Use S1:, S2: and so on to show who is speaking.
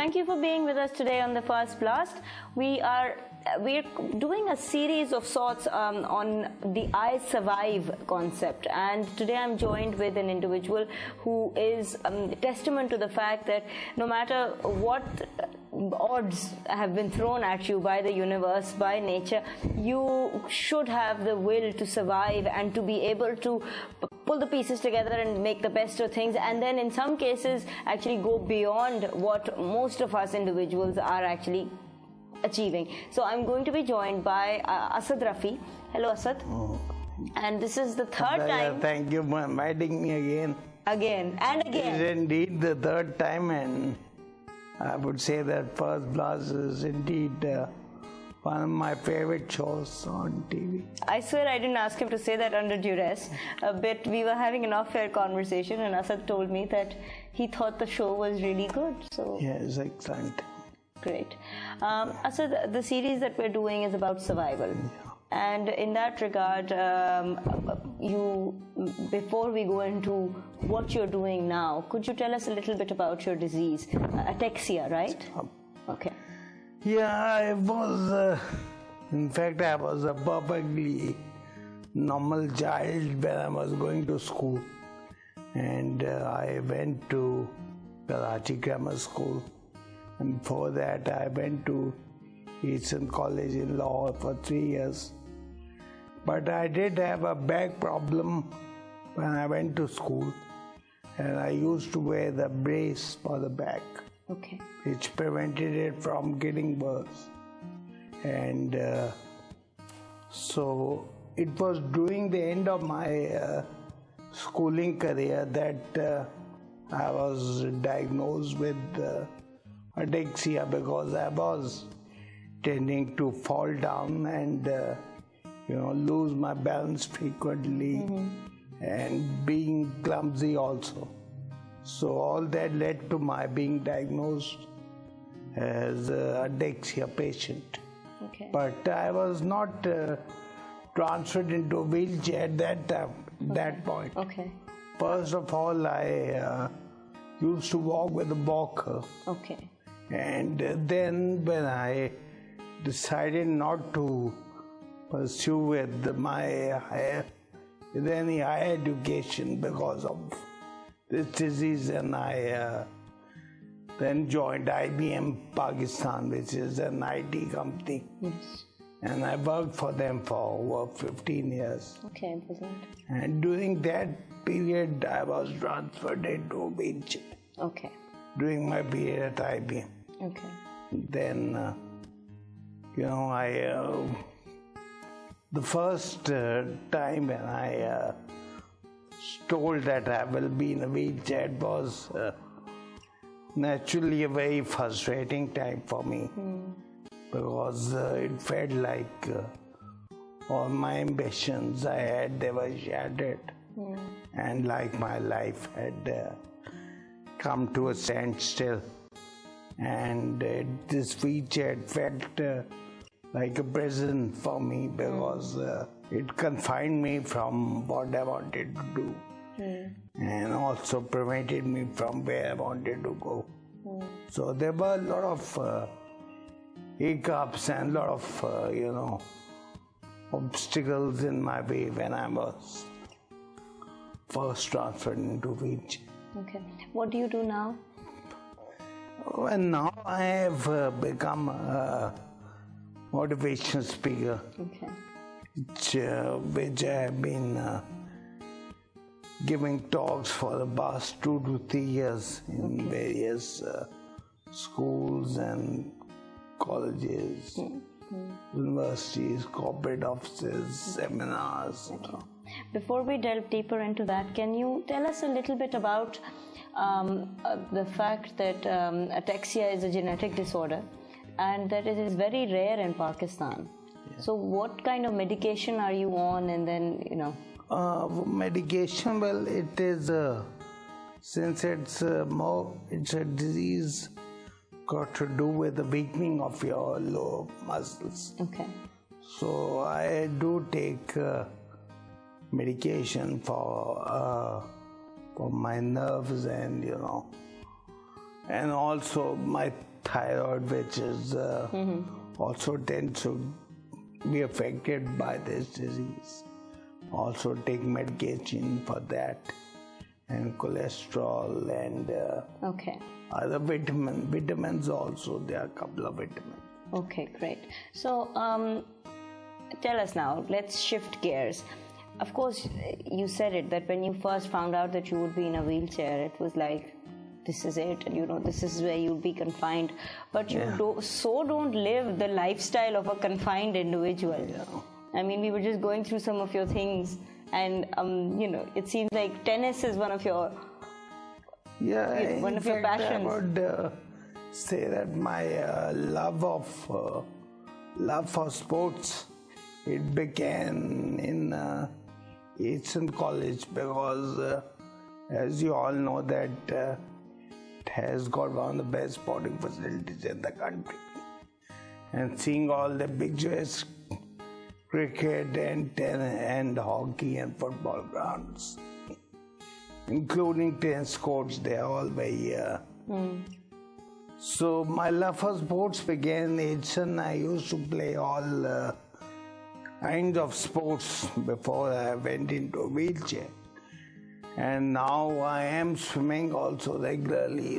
S1: Thank you for being with us today on the First Blast. We're doing a series of sorts on the I survive concept, and today I'm joined with an individual who is testament to the fact that no matter what odds have been thrown at you by the universe, by nature, you should have the will to survive and to be able to pull the pieces together and make the best of things, and then in some cases actually go beyond what most of us individuals are actually achieving. So I'm going to be joined by Asad Rafi. Hello, Asad. And this is the third time.
S2: Thank you for inviting me again.
S1: Again and again.
S2: It is indeed the third time, and I would say that First Blast is indeed one of my favorite shows on TV.
S1: I swear I didn't ask him to say that under duress, but we were having an off-air conversation and Asad told me that he thought the show was really good. So
S2: yes, excellent.
S1: Great. Asad, the series that we're doing is about survival.
S2: Yeah.
S1: And in that regard, before we go into what you're doing now, could you tell us a little bit about your disease? Ataxia, right? Okay.
S2: Yeah, I was, in fact, I was a perfectly normal child when I was going to school. And I went to Karachi Grammar School. And before that, I went to Eastern College in Lahore for 3 years. But I did have a back problem when I went to school. And I used to wear the brace for the back.
S1: Okay.
S2: Which prevented it from getting worse. And so it was during the end of my schooling career that I was diagnosed with ataxia, because I was tending to fall down and lose my balance frequently, and being clumsy also. So all that led to my being diagnosed as an ataxia patient.
S1: Okay.
S2: But I was not transferred into a wheelchair at that time, that point.
S1: Okay.
S2: First of all, I used to walk with a walker.
S1: Okay.
S2: And then when I decided not to pursue with any higher education because of this disease, and I then joined IBM Pakistan, which is an IT company.
S1: Yes.
S2: And I worked for them for over 15 years.
S1: Okay, excellent.
S2: And during that period, I was transferred into a wheelchair.
S1: Okay.
S2: During my period at IBM.
S1: Okay.
S2: Then, the first time when I told that I will be in a wheelchair was naturally a very frustrating time for me, because it felt like all my ambitions I had, they were shattered, and like my life had come to a standstill. And this wheelchair felt like a prison for me, because it confined me from what I wanted to do, and also prevented me from where I wanted to go. So there were a lot of hiccups and a lot of obstacles in my way when I was first transferred into wheelchair.
S1: Okay. What do you do now?
S2: And now I have become a motivational speaker,
S1: Okay.
S2: which I have been giving talks for the past 2 to 3 years in various schools and colleges, universities, corporate offices, seminars.
S1: Before we delve deeper into that, can you tell us a little bit about the fact that ataxia is a genetic disorder and that it is very rare in Pakistan? Yes. So what kind of medication are you on, and then,
S2: medication, well, it is, since it's a disease got to do with the weakening of your lower muscles.
S1: Okay.
S2: So I do take medication for my nerves, and and also my thyroid, which is also tends to be affected by this disease. Also take medication for that, and cholesterol and other vitamins also. There are a couple of vitamins.
S1: Okay, great. So tell us now, let's shift gears. Of course, you said it, that when you first found out that you would be in a wheelchair, it was like, this is it, and this is where you'll be confined. But you don't live the lifestyle of a confined individual.
S2: Yeah.
S1: I mean, we were just going through some of your things, and it seems like tennis is one of your passions.
S2: I would say that my love for sports, it began in Eton College, because as you all know that it has got one of the best sporting facilities in the country, and seeing all the big joys, cricket and tennis and hockey and football grounds, including tennis courts, they are all very So my love for sports began in Eton. I used to play all kinds of sports before I went into a wheelchair. And now I am swimming also regularly.